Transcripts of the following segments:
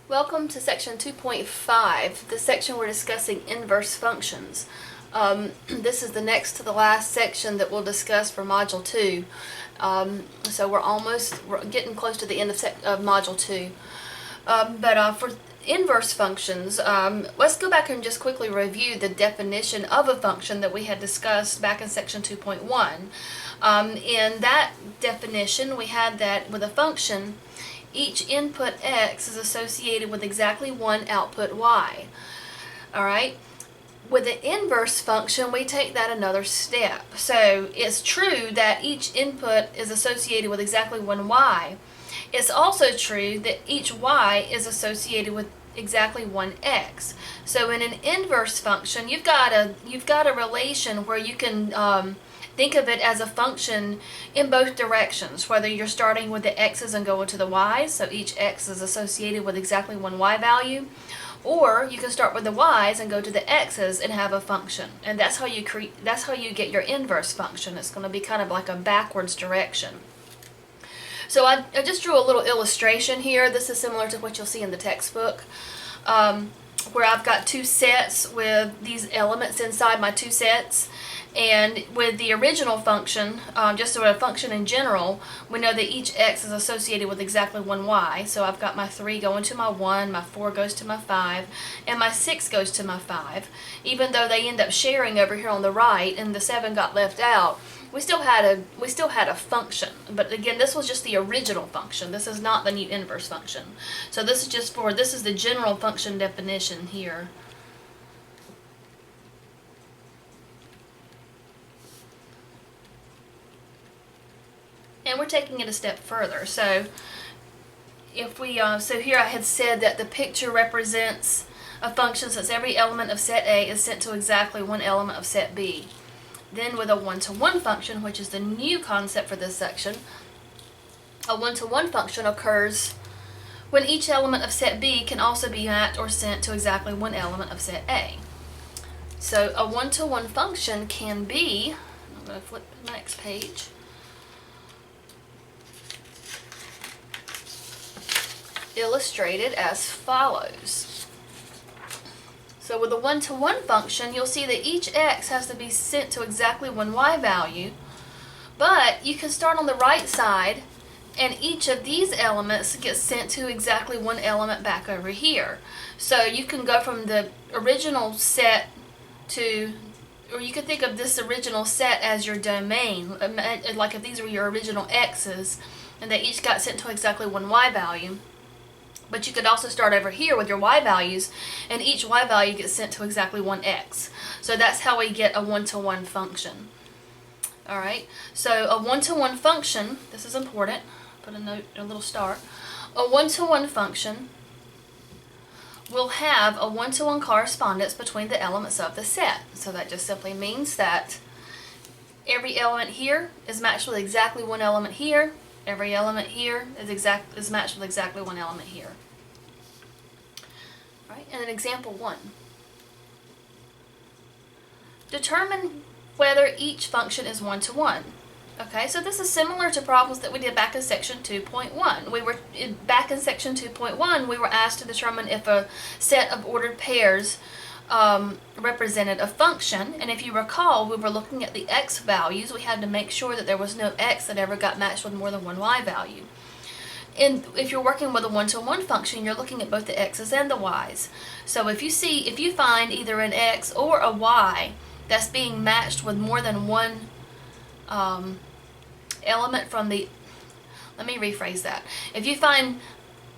Welcome to section 2.5. This section we're discussing inverse functions. This is the next to the last section that we'll discuss for Module 2. So we're getting close to the end of Module 2. For inverse functions, let's go back and just quickly review the definition of a function that we had discussed back in section 2.1. In that definition, we had that with a function, each input x is associated with exactly one output y. Alright? With the inverse function, we take that another step. So it's true that each input is associated with exactly one y. It's also true that each y is associated with exactly one x. So in an inverse function, you've got a relation where you can think of it as a function in both directions, whether you're starting with the x's and going to the y's, so each x is associated with exactly one y value, or you can start with the y's and go to the x's and have a function. And that's how you get your inverse function. It's going to be kind of like a backwards direction. So I just drew a little illustration here. This is similar to what you'll see in the textbook, where I've got two sets with these elements inside my two sets. And with the original function, just sort of a function in general, we know that each x is associated with exactly one y. So I've got my 3 going to my 1, my 4 goes to my 5, and my 6 goes to my 5. Even though they end up sharing over here on the right and the 7 got left out, we still had a function. But again, this was just the original function. This is not the new inverse function. So this is the general function definition here. And we're taking it a step further. So if we so here I had said that the picture represents a function since every element of set A is sent to exactly one element of set B. Then with a one-to-one function, which is the new concept for this section, a one-to-one function occurs when each element of set B can also be mapped or sent to exactly one element of set A. So a one-to-one function can be, I'm going to flip to the next page, illustrated as follows. So with a one-to-one function, you'll see that each x has to be sent to exactly one y value, but you can start on the right side and each of these elements gets sent to exactly one element back over here. So you can go from the original set to, or you could think of this original set as your domain, like if these were your original x's and they each got sent to exactly one y value. But you could also start over here with your y values, and each y value gets sent to exactly one x. So that's how we get a one-to-one function. Alright, so a one-to-one function, this is important, put a note, a little star. A one-to-one function will have a one-to-one correspondence between the elements of the set. So that just simply means that every element here is matched with exactly one element here. Every element here is matched with exactly one element here. Right? And then example 1. Determine whether each function is one-to-one. Okay, so this is similar to problems that we did back in section 2.1. Back in section 2.1, we were asked to determine if a set of ordered pairs represented a function, and if you recall, we were looking at the x values. We had to make sure that there was no x that ever got matched with more than one y value. And if you're working with a one-to-one function, you're looking at both the x's and the y's. So if you find either an x or a y that's being matched with more than one element from the, let me rephrase that. If you find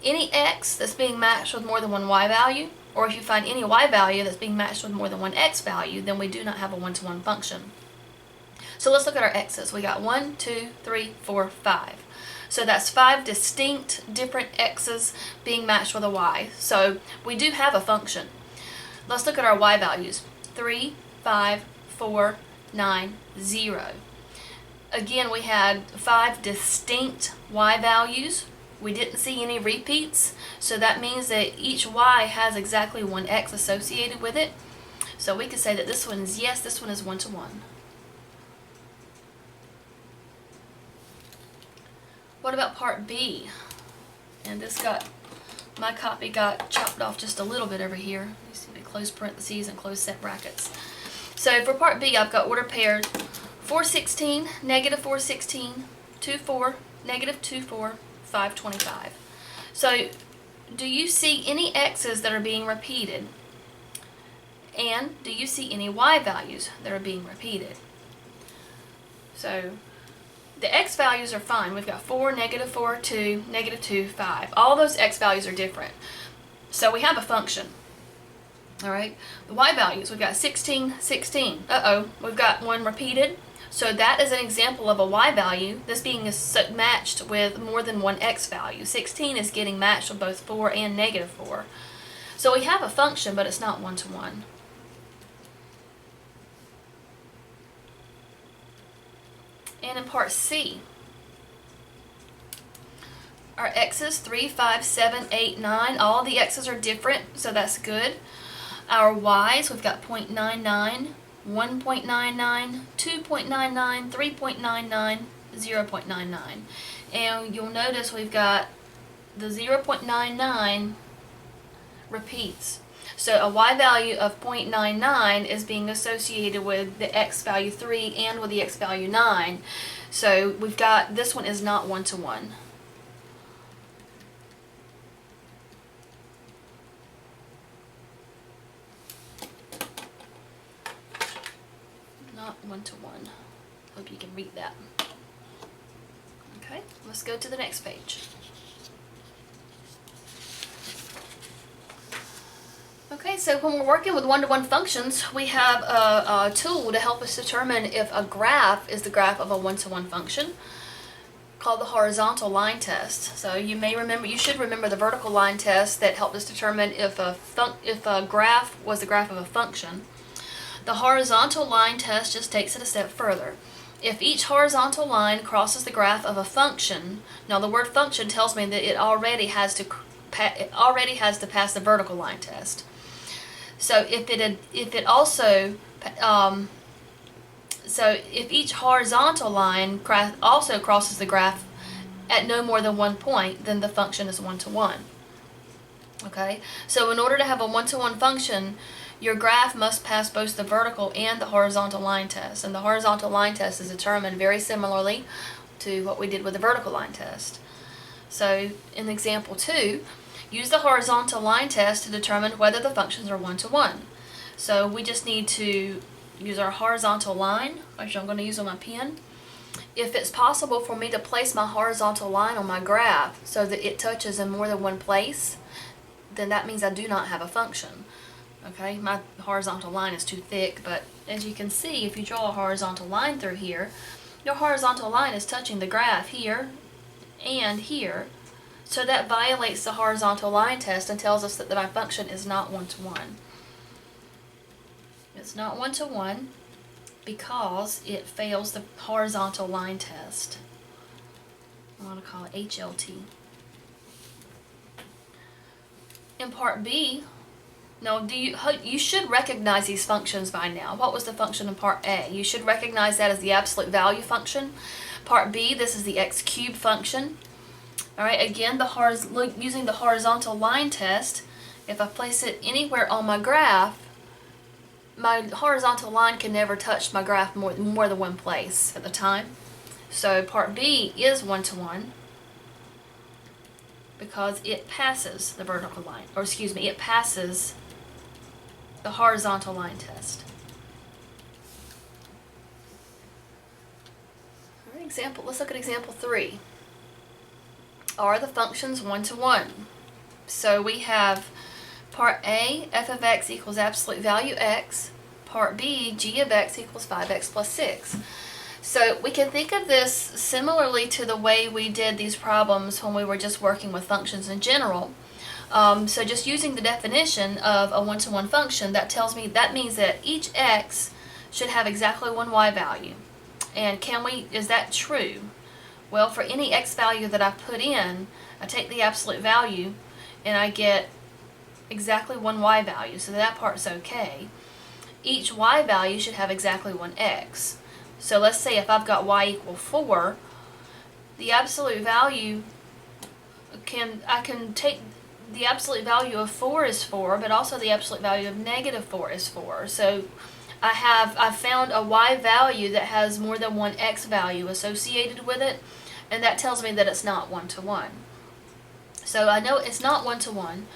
any x that's being matched with more than one y value, or if you find any y value that's being matched with more than one x value, then we do not have a one-to-one function. So let's look at our x's. We got 1, 2, 3, 4, 5. So that's 5 distinct different x's being matched with a y. So we do have a function. Let's look at our y values. 3, 5, 4, 9, 0. Again, we had 5 distinct y values. We didn't see any repeats, so that means that each y has exactly one x associated with it. So we could say that this one is yes, this one is one-to-one. What about part B? And this got My copy got chopped off just a little bit over here. You see me close parentheses and close set brackets. So for part B, I've got order paired 416, negative 416, 24, negative 24, 525. So do you see any x's that are being repeated? And do you see any y values that are being repeated? So the x values are fine. We've got 4, negative 4, 2, negative 2, 5. All those x values are different. So we have a function. Alright, the y values, we've got 16, 16. We've got one repeated. So that is an example of a y value. This being matched with more than one x value. 16 is getting matched with both 4 and negative 4. So we have a function, but it's not one-to-one. And in part C, our x's, 3, 5, 7, 8, 9, all the x's are different, so that's good. Our y's, we've got 0.99, 1.99, 2.99, 3.99, 0.99. And you'll notice we've got the 0.99 repeats. So a y value of 0.99 is being associated with the x value 3 and with the x value 9. So we've got, this one is not one-to-one. Not one-to-one. Hope you can read that. Okay, let's go to the next page. Okay, so when we're working with one-to-one functions, we have a tool to help us determine if a graph is the graph of a one-to-one function, called the horizontal line test. So you should remember the vertical line test that helped us determine if a graph was the graph of a function. The horizontal line test just takes it a step further. If each horizontal line crosses the graph of a function, now the word function tells me that it already has to pass the vertical line test. So if each horizontal line also crosses the graph at no more than one point, then the function is one-to-one. Okay, so in order to have a one-to-one function, your graph must pass both the vertical and the horizontal line test. And the horizontal line test is determined very similarly to what we did with the vertical line test. So in example 2, use the horizontal line test to determine whether the functions are one-to-one. So we just need to use our horizontal line, which I'm going to use on my pen. If it's possible for me to place my horizontal line on my graph so that it touches in more than one place, then that means I do not have a function. Okay, my horizontal line is too thick, but as you can see, if you draw a horizontal line through here, your horizontal line is touching the graph here and here. So that violates the horizontal line test and tells us that my function is not one-to-one. It's not one-to-one because it fails the horizontal line test. I want to call it HLT. In part B, now you should recognize these functions by now. What was the function in part A? You should recognize that as the absolute value function. Part B, this is the x cubed function. Alright, again, using the horizontal line test, if I place it anywhere on my graph, my horizontal line can never touch my graph more than one place at the time. So part B is one-to-one because it passes the vertical line, or excuse me, it passes the horizontal line test. Alright, let's look at example 3. Are the functions one-to-one? So we have part A, f of x equals absolute value x. Part B, g of x equals 5x plus 6. So we can think of this similarly to the way we did these problems when we were just working with functions in general. So just using the definition of a one-to-one function, that means that each x should have exactly one y value. And is that true? Well, for any x value that I put in, I take the absolute value and I get exactly one y value, so that part's okay. Each y value should have exactly one x. So let's say if I've got y equal 4, the absolute value I can take the absolute value of 4 is 4, but also the absolute value of negative 4 is 4. So I've found a y value that has more than one x value associated with it, and that tells me that it's not one-to-one. So I know it's not one-to-one,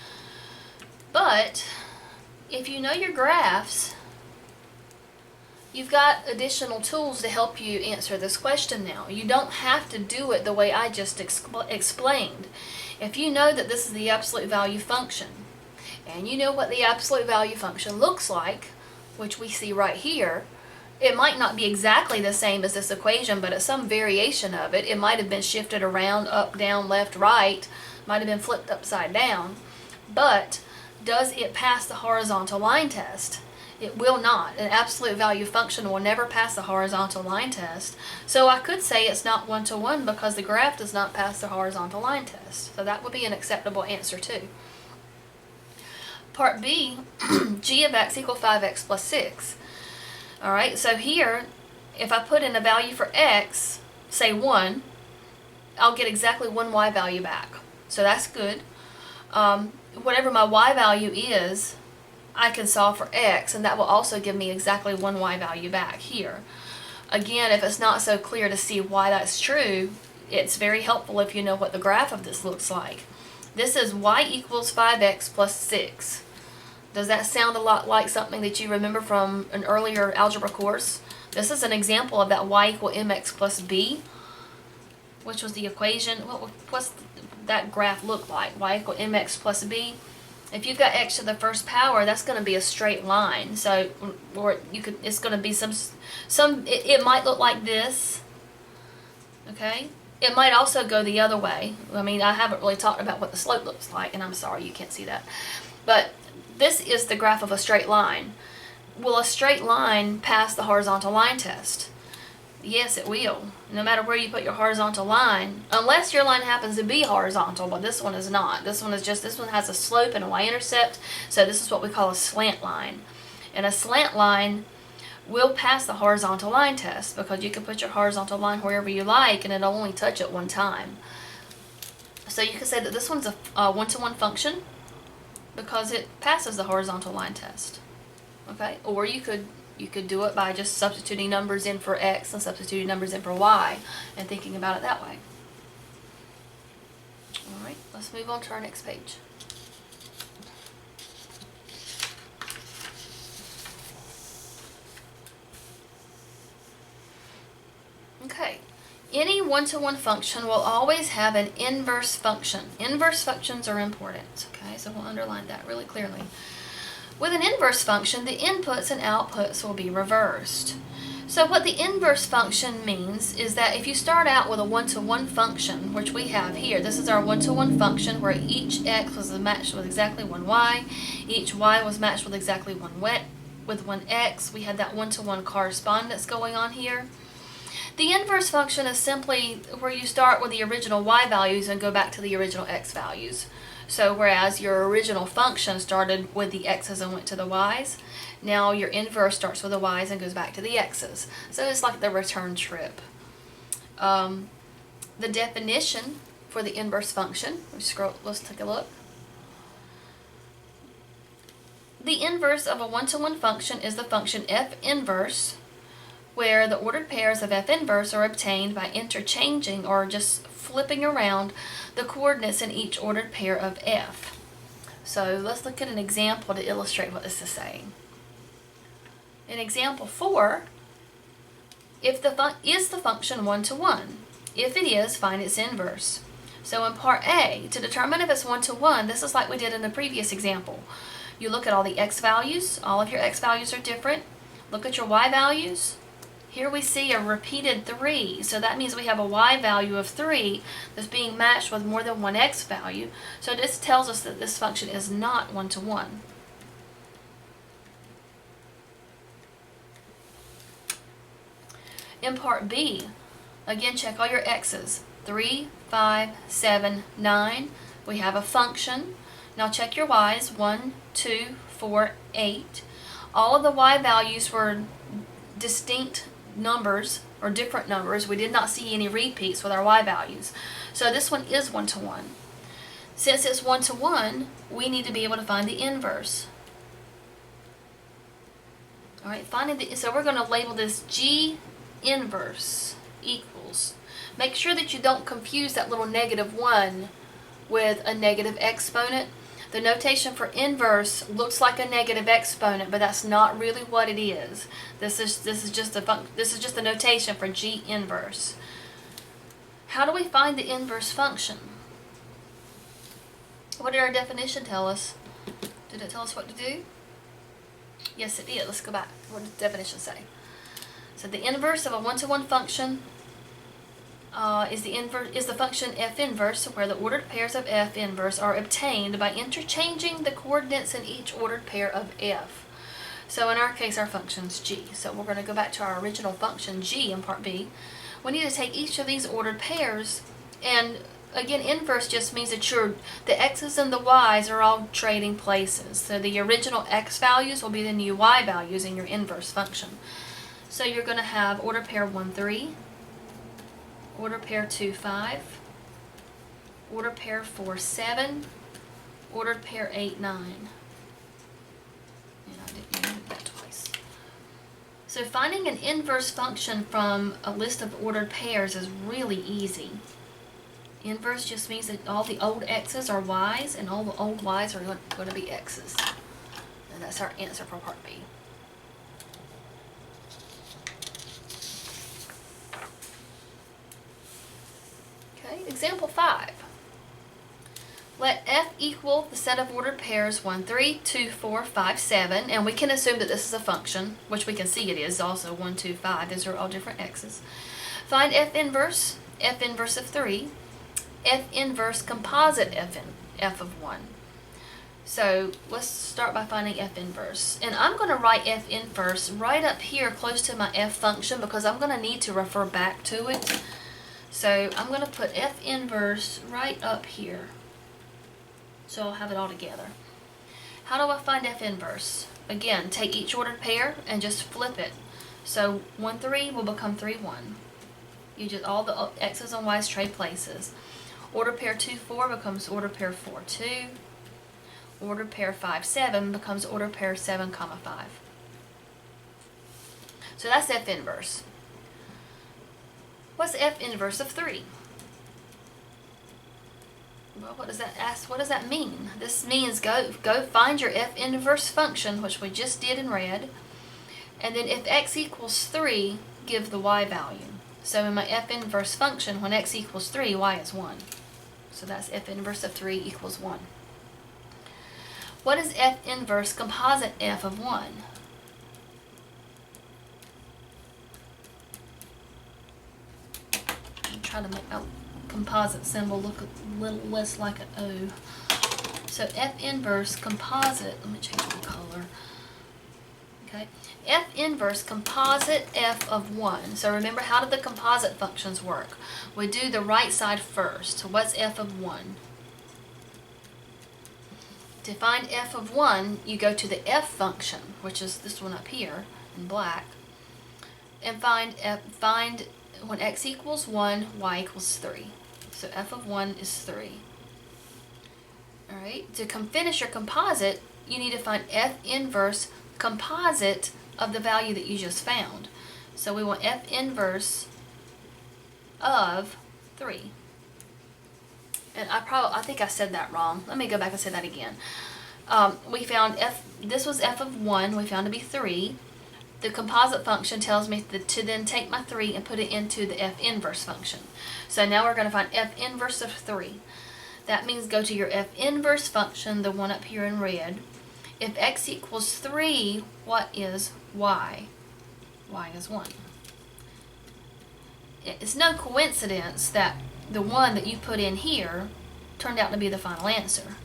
but if you know your graphs, you've got additional tools to help you answer this question now. You don't have to do it the way I just explained. If you know that this is the absolute value function, and you know what the absolute value function looks like, which we see right here, it might not be exactly the same as this equation, but it's some variation of it. It might have been shifted around, up, down, left, right, might have been flipped upside down, but does it pass the horizontal line test? It will not. An absolute value function will never pass the horizontal line test. So I could say it's not one-to-one because the graph does not pass the horizontal line test. So that would be an acceptable answer too. Part B, g of x equals 5x plus 6. Alright, so here, if I put in a value for x, say 1, I'll get exactly one y value back. So that's good. Whatever my y value is, I can solve for x, and that will also give me exactly one y value back here. Again, if it's not so clear to see why that's true, it's very helpful if you know what the graph of this looks like. This is y equals 5x plus 6. Does that sound a lot like something that you remember from an earlier algebra course? This is an example of that y equal mx plus b, which was the equation. What's that graph look like? Y equal mx plus b. If you've got x to the first power, that's going to be a straight line. So, or you could, it's going to be it might look like this. Okay? It might also go the other way. I mean, I haven't really talked about what the slope looks like, and I'm sorry you can't see that. But this is the graph of a straight line. Will a straight line pass the horizontal line test? Yes, it will. No matter where you put your horizontal line, unless your line happens to be horizontal, but this one is not. This one has a slope and a y-intercept, so this is what we call a slant line. And a slant line will pass the horizontal line test because you can put your horizontal line wherever you like and it'll only touch it one time. So you can say that this one's a one-to-one function because it passes the horizontal line test. Okay? Or you could do it by just substituting numbers in for x and substituting numbers in for y and thinking about it that way. Alright, let's move on to our next page. Okay, any one-to-one function will always have an inverse function. Inverse functions are important, okay, so we'll underline that really clearly. With an inverse function, the inputs and outputs will be reversed. So what the inverse function means is that if you start out with a one-to-one function, which we have here, this is our one-to-one function where each x was matched with exactly one y, each y was matched with exactly one x, we had that one-to-one correspondence going on here. The inverse function is simply where you start with the original y values and go back to the original x values. So whereas your original function started with the x's and went to the y's, now your inverse starts with the y's and goes back to the x's. So it's like the return trip. The definition for the inverse function, let's take a look. The inverse of a one-to-one function is the function f inverse, where the ordered pairs of f inverse are obtained by interchanging or just flipping around the coordinates in each ordered pair of f. So let's look at an example to illustrate what this is saying. In example 4, is the function one-to-one? If it is, find its inverse. So in part A, to determine if it's one-to-one, this is like we did in the previous example. You look at all the x values. All of your x values are different. Look at your y values. Here we see a repeated 3, so that means we have a y value of 3 that's being matched with more than one x value. So this tells us that this function is not one-to-one. In part B, again check all your x's. 3, 5, 7, 9. We have a function. Now check your y's. 1, 2, 4, 8. All of the y values were distinct numbers or different numbers. We did not see any repeats with our y values. So this one is one-to-one. Since it's 1 to 1, we need to be able to find the inverse. All right, so we're going to label this G inverse equals. Make sure that you don't confuse that little -1 with a negative exponent. The notation for inverse looks like a negative exponent, but that's not really what it is. This is just the notation for G inverse. How do we find the inverse function? What did our definition tell us? Did it tell us what to do? Yes, it did. Let's go back. What did the definition say? So the inverse of a 1-to-1 function is the function f inverse, where the ordered pairs of f inverse are obtained by interchanging the coordinates in each ordered pair of f. So in our case, our function's g. So we're going to go back to our original function g in part B. We need to take each of these ordered pairs, and again, inverse just means that the x's and the y's are all trading places. So the original x values will be the new y values in your inverse function. So you're going to have order pair 1, 3, order pair 2, 5, order pair 4, 7, ordered pair 8, 9. And I didn't do that twice. So finding an inverse function from a list of ordered pairs is really easy. Inverse just means that all the old x's are y's and all the old y's are going to be x's. And that's our answer for part B. Okay, example 5. Let f equal the set of ordered pairs 1, 3, 2, 4, 5, 7, and we can assume that this is a function, which we can see it is also 1, 2, 5. These are all different x's. Find f inverse of 3, f inverse composite f of 1. So let's start by finding f inverse. And I'm going to write f inverse right up here close to my f function because I'm going to need to refer back to it. So I'm going to put f inverse right up here. So I'll have it all together. How do I find f inverse? Again, take each ordered pair and just flip it. So 1, 3 will become 3, 1. You just all the x's and y's trade places. Order pair 2, 4 becomes order pair 4, 2. Order pair 5, 7 becomes order pair 7, 5. So that's f inverse. What's f inverse of 3? Well, what does that mean? This means go find your f inverse function, which we just did in red, and then if x equals 3, give the y value. So in my f inverse function, when x equals 3, y is 1. So that's f inverse of 3 equals 1. What is f inverse composite f of 1? I'm trying to make my composite symbol look a little less like an O. So f inverse composite, let me change my color. Okay, f inverse composite f of 1. So remember, how do the composite functions work? We do the right side first. So what's f of 1? To find f of 1, you go to the f function, which is this one up here in black, and find when x equals 1, y equals 3. So f of 1 is 3. Alright, to finish your composite, you need to find f inverse composite of the value that you just found. So we want f inverse of 3. And I think I said that wrong. Let me go back and say that again. We found this was f of 1, we found to be 3. The composite function tells me to then take my 3 and put it into the f inverse function. So now we're going to find f inverse of 3. That means go to your f inverse function, the one up here in red. If x equals 3, what is y? Y is 1. It's no coincidence that the one that you put in here turned out to be the final answer,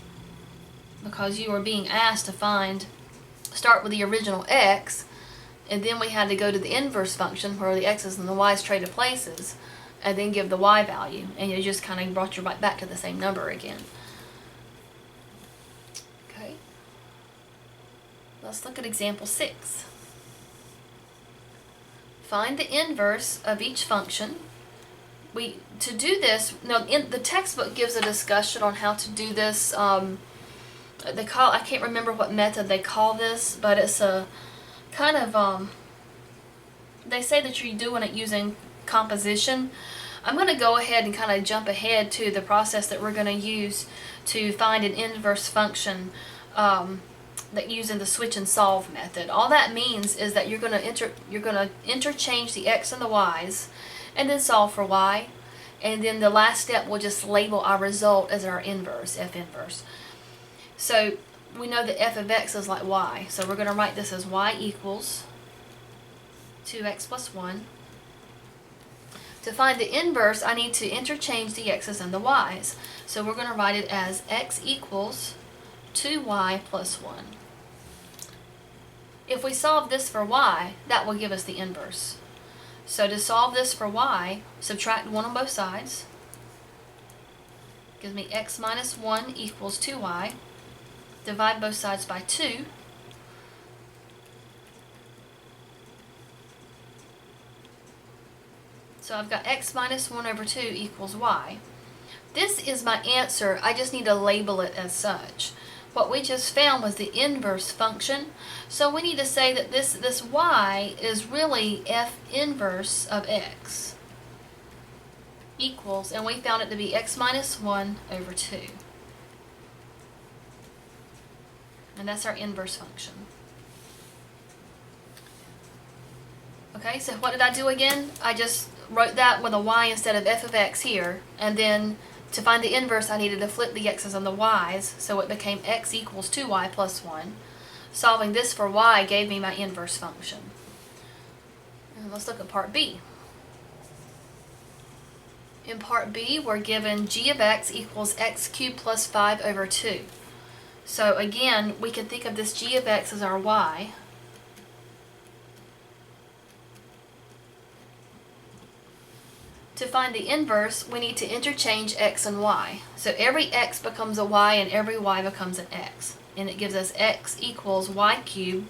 because you were being asked to start with the original x, and then we had to go to the inverse function where the x's and the y's traded places, and then give the y value, and you just kind of brought you right back to the same number again. Okay, let's look at example 6. Find the inverse of each function. to do this, no, in the textbook gives a discussion on how to do this. I can't remember what method they call this, but it's a kind of, they say that you're doing it using composition. I'm going to go ahead and kind of jump ahead to the process that we're going to use to find an inverse function that using the switch and solve method. All that means is that you're going to interchange the x and the y's, and then solve for y, and then the last step will just label our result as our inverse, f inverse. So we know that f of x is like y, so we're going to write this as y equals 2x plus 1. To find the inverse, I need to interchange the x's and the y's. So we're going to write it as x equals 2y plus 1. If we solve this for y, that will give us the inverse. So to solve this for y, subtract 1 on both sides. Gives me x minus 1 equals 2y. Divide both sides by 2. So I've got x minus 1 over 2 equals y. This is my answer. I just need to label it as such. What we just found was the inverse function. So we need to say that this y is really f inverse of x equals, and we found it to be x minus 1 over 2. And that's our inverse function. Okay, so what did I do again? I just wrote that with a y instead of f of x here, and then to find the inverse I needed to flip the x's and the y's, so it became x equals 2y plus 1. Solving this for y gave me my inverse function. And let's look at part B. In part B, we're given g of x equals x cubed plus 5 over 2. So again, we can think of this g of x as our y. To find the inverse, we need to interchange x and y. So every x becomes a y and every y becomes an x. And it gives us x equals y cubed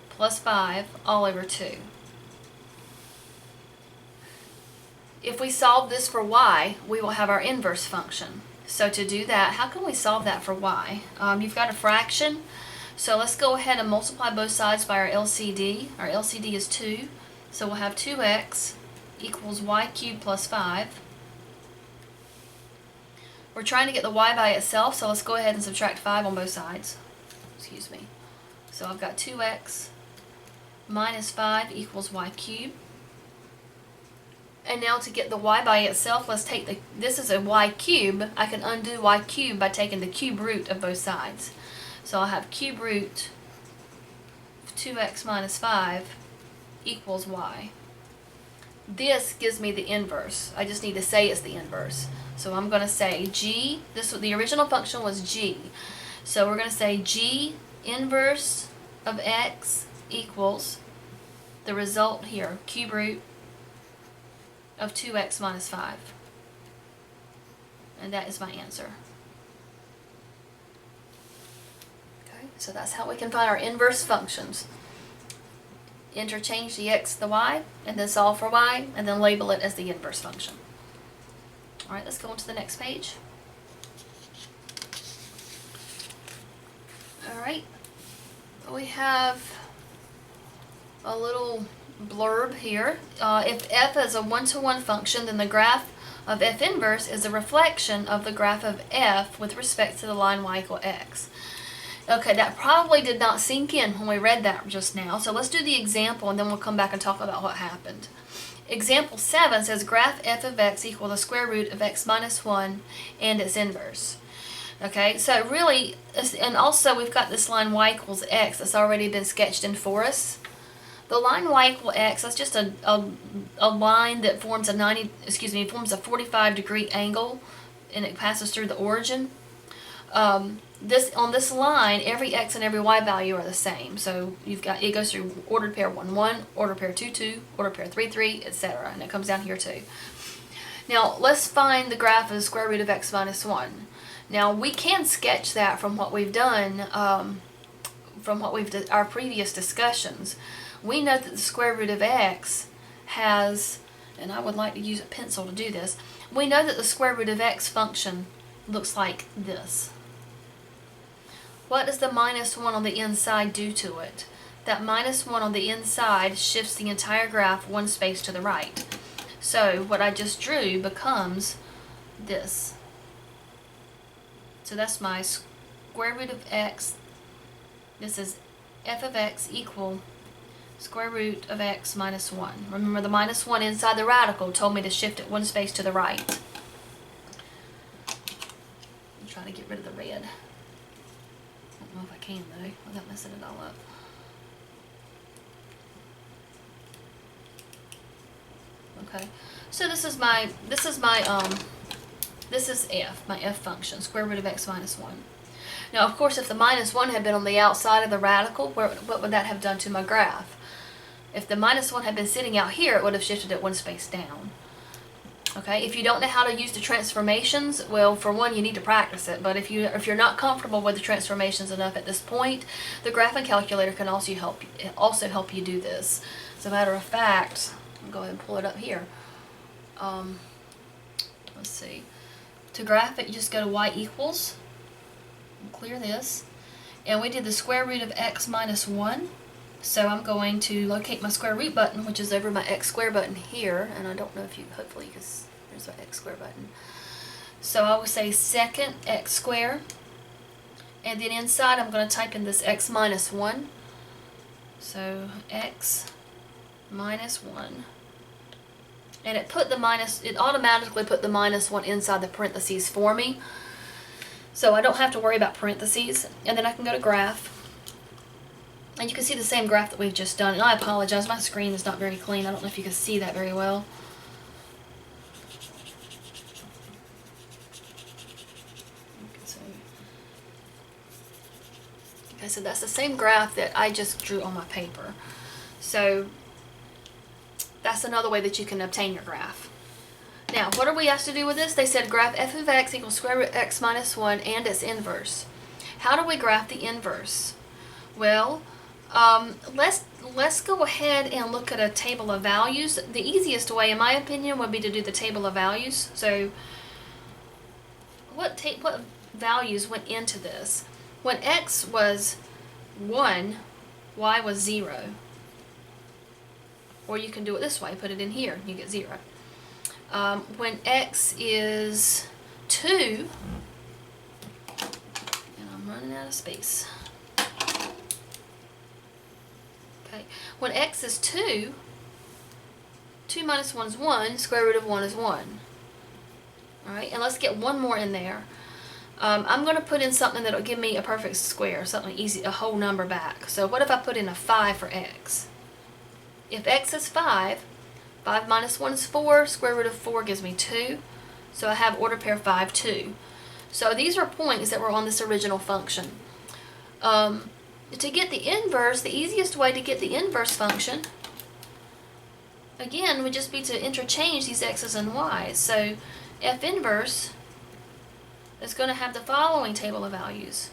plus 5 all over 2. If we solve this for y, we will have our inverse function. So to do that, how can we solve that for y? You've got a fraction, so let's go ahead and multiply both sides by our LCD. Our LCD is 2, so we'll have 2x equals y cubed plus 5. We're trying to get the y by itself, so let's go ahead and subtract 5 on both sides. Excuse me. So I've got 2x minus 5 equals y cubed. And now to get the y by itself, let's take this is a y cube. I can undo y cubed by taking the cube root of both sides. So I'll have cube root of 2x minus 5 equals y. This gives me the inverse. I just need to say it's the inverse. So I'm going to say g, the original function was g. So we're going to say g inverse of x equals the result here, cube root of 2x minus 5. And that is my answer. Okay, so that's how we can find our inverse functions. Interchange the x, the y, and then solve for y, and then label it as the inverse function. Alright, let's go on to the next page. Alright, we have a little blurb here. If f is a one-to-one function, then the graph of f inverse is a reflection of the graph of f with respect to the line y equal x. Okay, that probably did not sink in when we read that just now, so let's do the example and then we'll come back and talk about what happened. Example 7 says graph f of x equal the square root of x minus 1 and its inverse. Okay, so really, and also we've got this line y equals x that's already been sketched in for us. The line y equal x, that's just a line that forms forms a 45-degree angle, and it passes through the origin. On this line, every x and every y value are the same. So it goes through ordered pair 1, 1, ordered pair 2, 2, ordered pair 3, 3, etc. And it comes down here too. Now let's find the graph of the square root of x minus 1. Now we can sketch that from what we've done, our previous discussions. We know that the square root of x has and I would like to use a pencil to do this. We know that the square root of x function looks like this. What does the minus 1 on the inside do to it? That minus 1 on the inside shifts the entire graph one space to the right. So what I just drew becomes this. So that's my square root of x. This is f of x equal square root of x minus 1. Remember, the minus 1 inside the radical told me to shift it one space to the right. I'm trying to get rid of the red. I don't know if I can though, without messing it all up. Okay, so this is f, my f function, square root of x minus 1. Now, of course, if the minus 1 had been on the outside of the radical, what would that have done to my graph? If the minus 1 had been sitting out here, it would have shifted it one space down. Okay, if you don't know how to use the transformations, well, for one, you need to practice it. But if you're not comfortable with the transformations enough at this point, the graphing calculator can also help you do this. As a matter of fact, I'll go ahead and pull it up here. Let's see. To graph it, you just go to y equals. Clear this. And we did the square root of x minus 1. So I'm going to locate my square root button, which is over my x square button here. And I don't know if you, hopefully, because there's my x square button. So I would say second x squared. And then inside I'm going to type in this x minus 1. So x minus 1. And it automatically put the minus 1 inside the parentheses for me. So I don't have to worry about parentheses. And then I can go to graph. And you can see the same graph that we've just done. And I apologize, my screen is not very clean. I don't know if you can see that very well. Okay, so that's the same graph that I just drew on my paper. So that's another way that you can obtain your graph. Now, what are we asked to do with this? They said graph f of x equals square root x minus 1 and its inverse. How do we graph the inverse? Well, let's go ahead and look at a table of values. The easiest way, in my opinion, would be to do the table of values. So, what values went into this? When x was 1, y was 0. Or you can do it this way, put it in here, you get 0. When x is 2, and I'm running out of space. Okay, when x is 2, 2 minus 1 is 1, square root of 1 is 1. Alright, and let's get one more in there. I'm going to put in something that will give me a perfect square, something easy, a whole number back. So what if I put in a 5 for x? If x is 5, 5 minus 1 is 4, square root of 4 gives me 2. So I have order pair 5, 2. So these are points that were on this original function. To get the inverse, the easiest way to get the inverse function, again, would just be to interchange these x's and y's. So f inverse is going to have the following table of values.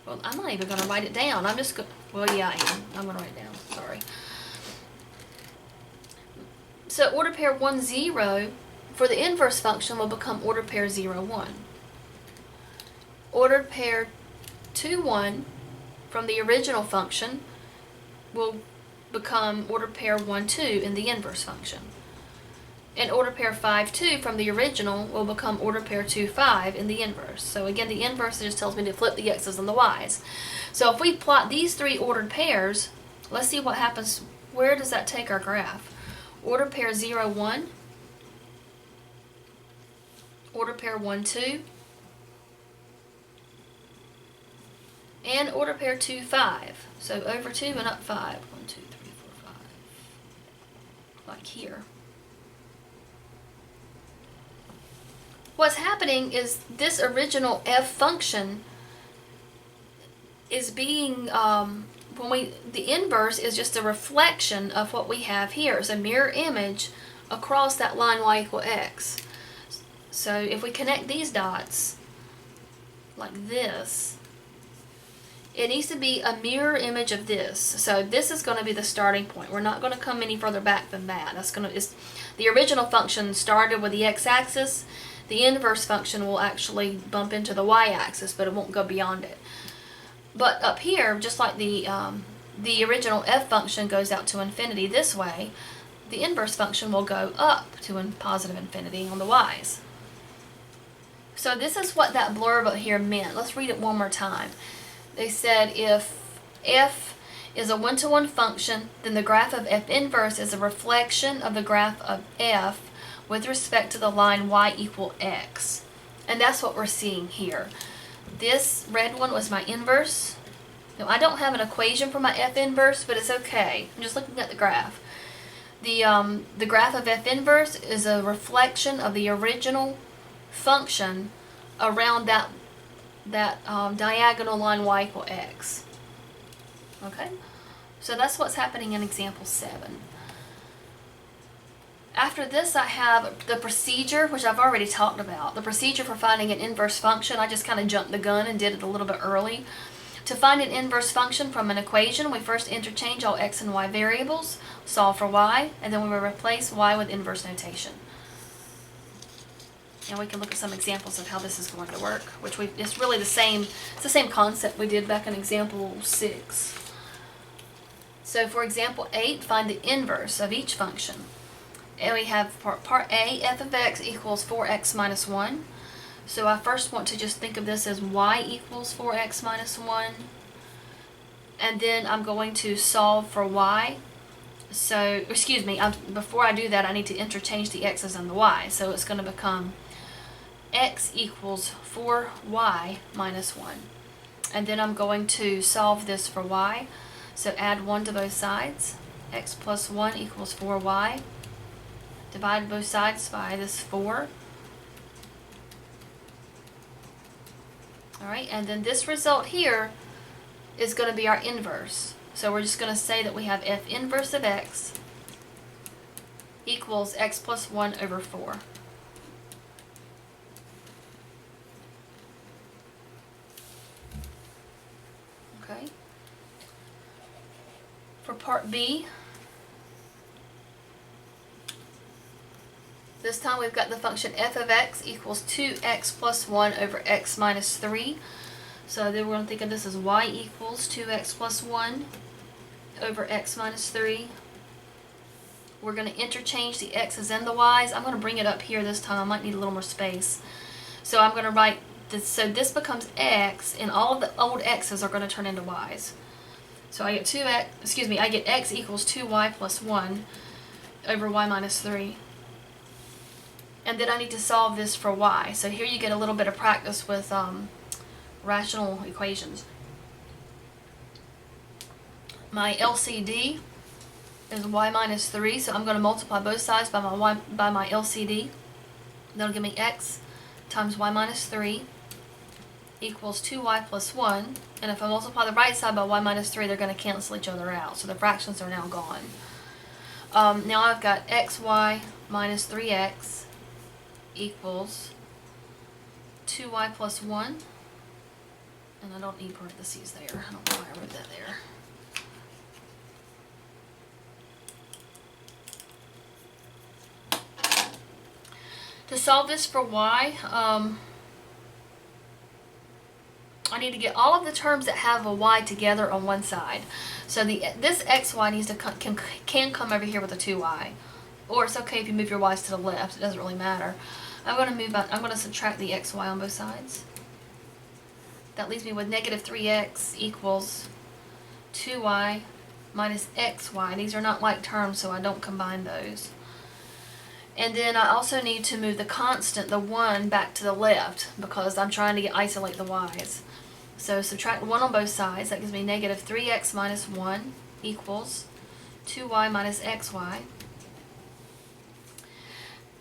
Well, I'm not even going to write it down. I'm just going, well, yeah, I am. I'm going to write it down. Sorry. So order pair 1, 0 for the inverse function will become order pair 0, 1. Ordered pair 2, 1 from the original function will become order pair 1, 2 in the inverse function. And order pair 5, 2 from the original will become order pair 2, 5 in the inverse. So again, the inverse just tells me to flip the x's and the y's. So if we plot these three ordered pairs, let's see what happens. Where does that take our graph? Order pair 0, 1, order pair 1, 2, and order pair 2, 5. So over 2 and up 5. 1, 2, 3, 4, 5. Like here. What's happening is this original f function is being the inverse is just a reflection of what we have here. It's a mirror image across that line y equal x. So if we connect these dots like this, it needs to be a mirror image of this. So this is going to be the starting point. We're not going to come any further back than that. The original function started with the x-axis. The inverse function will actually bump into the y-axis, but it won't go beyond it. But up here, just like the original f function goes out to infinity this way, the inverse function will go up to positive infinity on the y's. So this is what that blurb up here meant. Let's read it one more time. They said if f is a one-to-one function, then the graph of f inverse is a reflection of the graph of f with respect to the line y equal x. And that's what we're seeing here. This red one was my inverse. Now, I don't have an equation for my f inverse, but it's okay. I'm just looking at the graph. The graph of f inverse is a reflection of the original function around that diagonal line y equal x. Okay? So that's what's happening in example 7. After this, I have the procedure, which I've already talked about. The procedure for finding an inverse function, I just kind of jumped the gun and did it a little bit early. To find an inverse function from an equation, we first interchange all x and y variables, solve for y, and then we will replace y with inverse notation. And we can look at some examples of how this is going to work, it's really the same concept we did back in example 6. So for example 8, find the inverse of each function. And we have part A, f of x equals 4x minus 1. So I first want to just think of this as y equals 4x minus 1. And then I'm going to solve for y. So, before I do that, I need to interchange the x's and the y. So it's going to become x equals 4y minus 1. And then I'm going to solve this for y. So add 1 to both sides. X plus 1 equals 4y. Divide both sides by this 4. Alright, and then this result here is going to be our inverse. So we're just going to say that we have f inverse of x equals x plus 1 over 4. Okay. For part B, this time we've got the function f of x equals 2x plus 1 over x minus 3. So then we're going to think of this as y equals 2x plus 1 over x minus 3. We're going to interchange the x's and the y's. I'm going to bring it up here this time. I might need a little more space. So I'm going to write this, so this becomes x, and all of the old x's are going to turn into y's. So I get I get x equals 2y plus 1 over y minus 3. And then I need to solve this for y. So here you get a little bit of practice with rational equations. My LCD is y minus 3, so I'm going to multiply both sides by my LCD. That'll give me x times y minus 3 equals 2y plus 1. And if I multiply the right side by y minus 3, they're going to cancel each other out. So the fractions are now gone. Now I've got xy minus 3x equals 2y plus 1. And I don't need parentheses there. I don't know why I wrote that there. To solve this for y, I need to get all of the terms that have a y together on one side. So this xy needs to can come over here with a 2y, or it's okay if you move your y's to the left. It doesn't really matter. I'm going to subtract the xy on both sides. That leaves me with negative 3x equals 2y minus xy. These are not like terms, so I don't combine those. And then I also need to move the constant, the 1, back to the left because I'm trying to isolate the y's. So subtract 1 on both sides. That gives me negative 3x minus 1 equals 2y minus xy.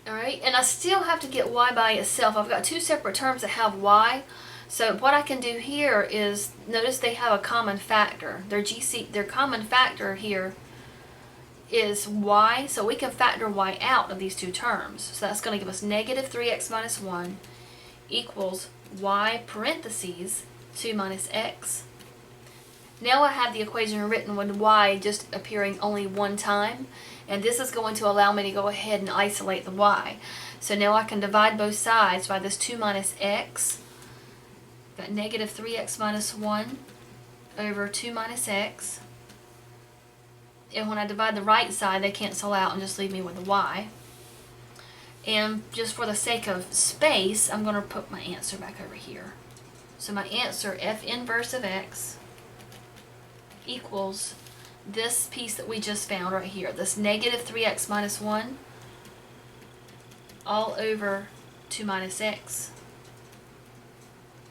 Alright, and I still have to get y by itself. I've got two separate terms that have y. So what I can do here is, notice they have a common factor. Their common factor here is y, so we can factor y out of these two terms. So that's going to give us negative 3x minus 1 equals y parentheses 2 minus x. Now I have the equation written with y just appearing only one time, and this is going to allow me to go ahead and isolate the y. So now I can divide both sides by this 2 minus x. Got negative 3x minus 1 over 2 minus x. And when I divide the right side, they cancel out and just leave me with the y. And just for the sake of space, I'm going to put my answer back over here. So my answer, f inverse of x, equals this piece that we just found right here, this negative 3x minus 1 all over 2 minus x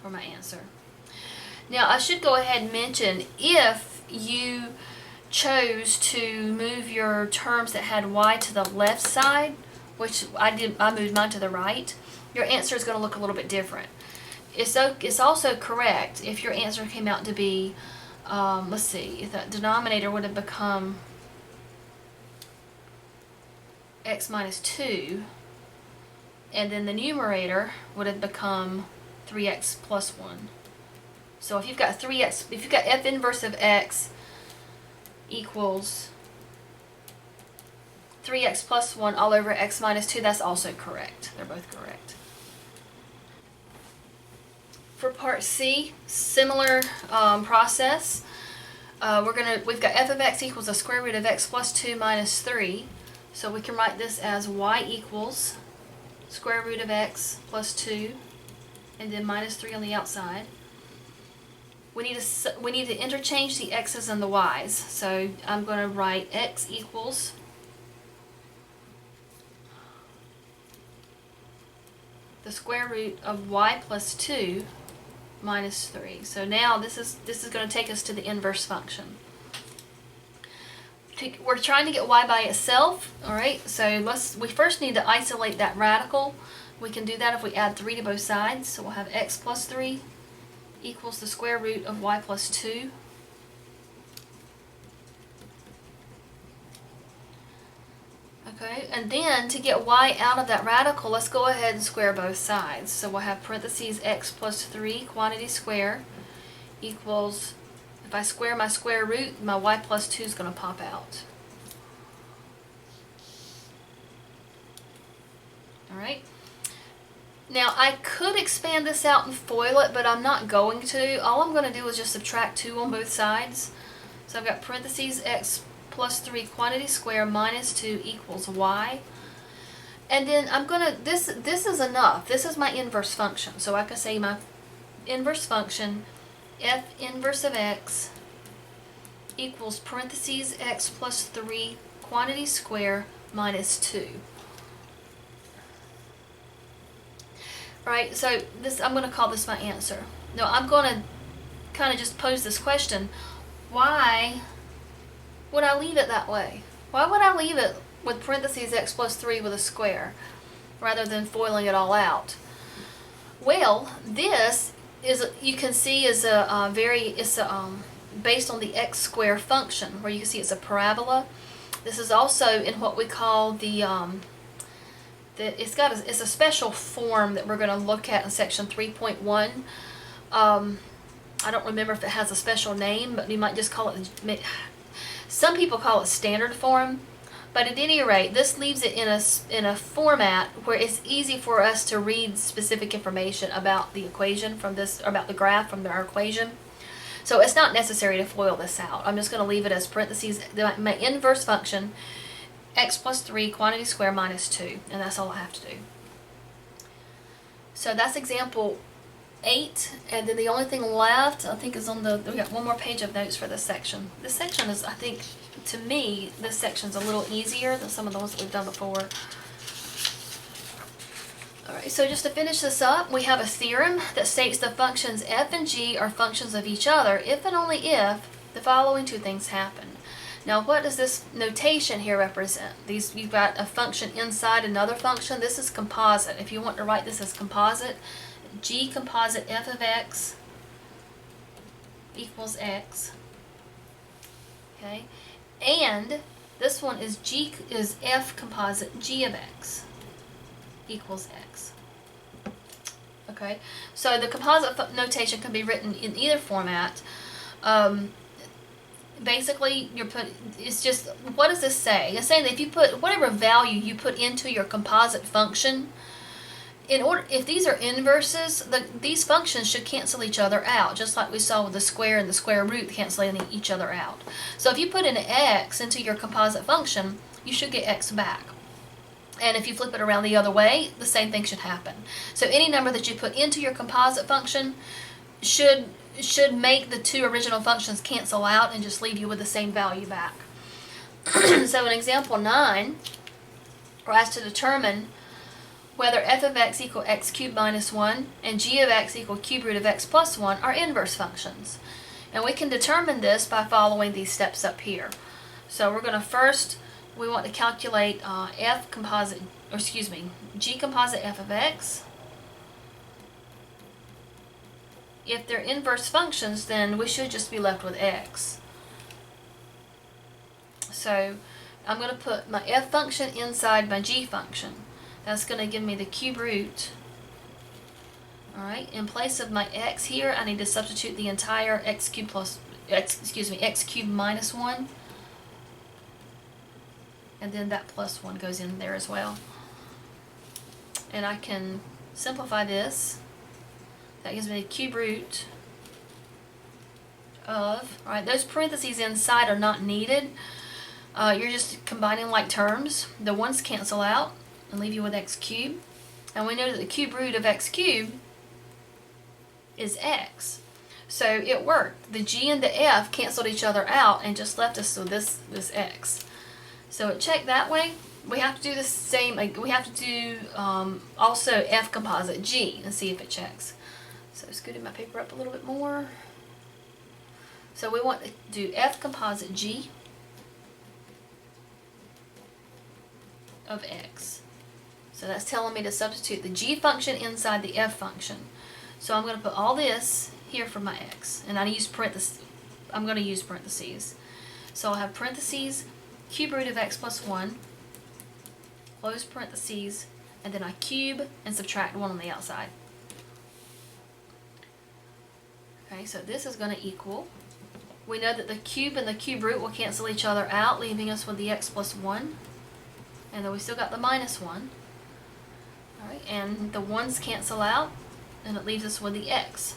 for my answer. Now I should go ahead and mention, if you chose to move your terms that had y to the left side, which I moved mine to the right, your answer is going to look a little bit different. It's also correct if your answer came out to be, let's see, if that denominator would have become x minus 2, and then the numerator would have become 3x plus 1. So if you've got f inverse of x equals 3x plus 1 all over x minus 2, that's also correct. They're both correct. For part C, similar process. We've got f of x equals the square root of x plus 2 minus 3. So we can write this as y equals square root of x plus 2 and then minus 3 on the outside. We need to interchange the x's and the y's. So I'm going to write x equals the square root of y plus 2 minus 3. So now this is going to take us to the inverse function. We're trying to get y by itself, alright? So we first need to isolate that radical. We can do that if we add 3 to both sides. So we'll have x plus 3 equals the square root of y plus 2. Okay, and then to get y out of that radical, let's go ahead and square both sides. So we'll have parentheses x plus 3 quantity square equals, if I square my square root, my y plus 2 is going to pop out. Alright. Now I could expand this out and FOIL it, but I'm not going to. All I'm going to do is just subtract 2 on both sides. So I've got parentheses x plus 3 quantity square minus 2 equals y. And then I'm going to, this is enough. This is my inverse function. So I can say my inverse function, f inverse of x equals parentheses x plus 3 quantity square minus 2. Right, so I'm going to call this my answer. Now I'm going to kind of just pose this question. Why would I leave it that way? Why would I leave it with parentheses x plus 3 with a square rather than foiling it all out? Well, this is, you can see, is based on the x square function, where you can see it's a parabola. This is also in what we call it's a special form that we're going to look at in section 3.1. I don't remember if it has a special name, but you might just call it, some people call it standard form. But at any rate, this leaves it in a format where it's easy for us to read specific information about the equation from this, or about the graph from our equation. So it's not necessary to FOIL this out. I'm just going to leave it as parentheses, my inverse function, x plus 3 quantity square minus 2, and that's all I have to do. So that's example 8, and then the only thing left, I think, is we got one more page of notes for this section. This section is, I think, to me, this section's a little easier than some of the ones that we've done before. Alright, so just to finish this up, we have a theorem that states the functions f and g are functions of each other if and only if the following two things happen. Now, what does this notation here represent? You've got a function inside another function. This is composite. If you want to write this as composite, g composite f of x equals x. Okay, and this one is f composite g of x equals x. Okay, so the composite notation can be written in either format. basically it's just, what does this say? It's saying that if you put whatever value you put into your composite function, if these are inverses, these functions should cancel each other out, just like we saw with the square and the square root canceling each other out. So if you put an x into your composite function, you should get x back. And if you flip it around the other way, the same thing should happen. So any number that you put into your composite function should make the two original functions cancel out and just leave you with the same value back. So in example 9, we're asked to determine whether f of x equal x cubed minus 1 and g of x equal cube root of x plus 1 are inverse functions. And we can determine this by following these steps up here. So we're going to we want to calculate g composite f of x. If they're inverse functions, then we should just be left with x. So I'm going to put my f function inside my g function. That's going to give me the cube root. Alright, in place of my x here, I need to substitute the entire x cubed minus 1. And then that plus 1 goes in there as well. And I can simplify this. That gives me the cube root of, alright, those parentheses inside are not needed. You're just combining like terms. The ones cancel out and leave you with x cubed. And we know that the cube root of x cubed is x. So it worked. The g and the f canceled each other out and just left us with this x. So it checked that way. We have to do the same. We have to do also f composite g and see if it checks. So scooting my paper up a little bit more. So we want to do f composite g of x. So that's telling me to substitute the g function inside the f function. So I'm going to put all this here for my x, and I'm going to use parentheses. So I'll have parentheses, cube root of x plus 1, close parentheses, and then I cube and subtract 1 on the outside. Okay, so this is going to equal, we know that the cube and the cube root will cancel each other out, leaving us with the x plus 1. And then we still got the minus 1. Alright, and the 1's cancel out, and it leaves us with the x.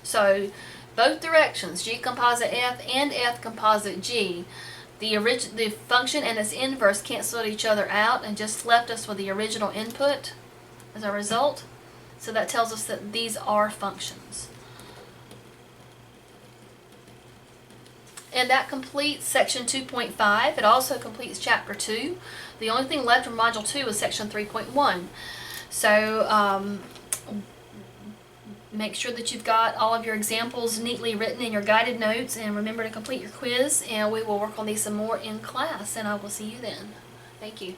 So both directions, g composite f and f composite g, the function and its inverse canceled each other out and just left us with the original input as a result. So that tells us that these are functions. And that completes section 2.5. It also completes chapter 2. The only thing left from module 2 is section 3.1. So make sure that you've got all of your examples neatly written in your guided notes, and remember to complete your quiz, and we will work on these some more in class, and I will see you then. Thank you.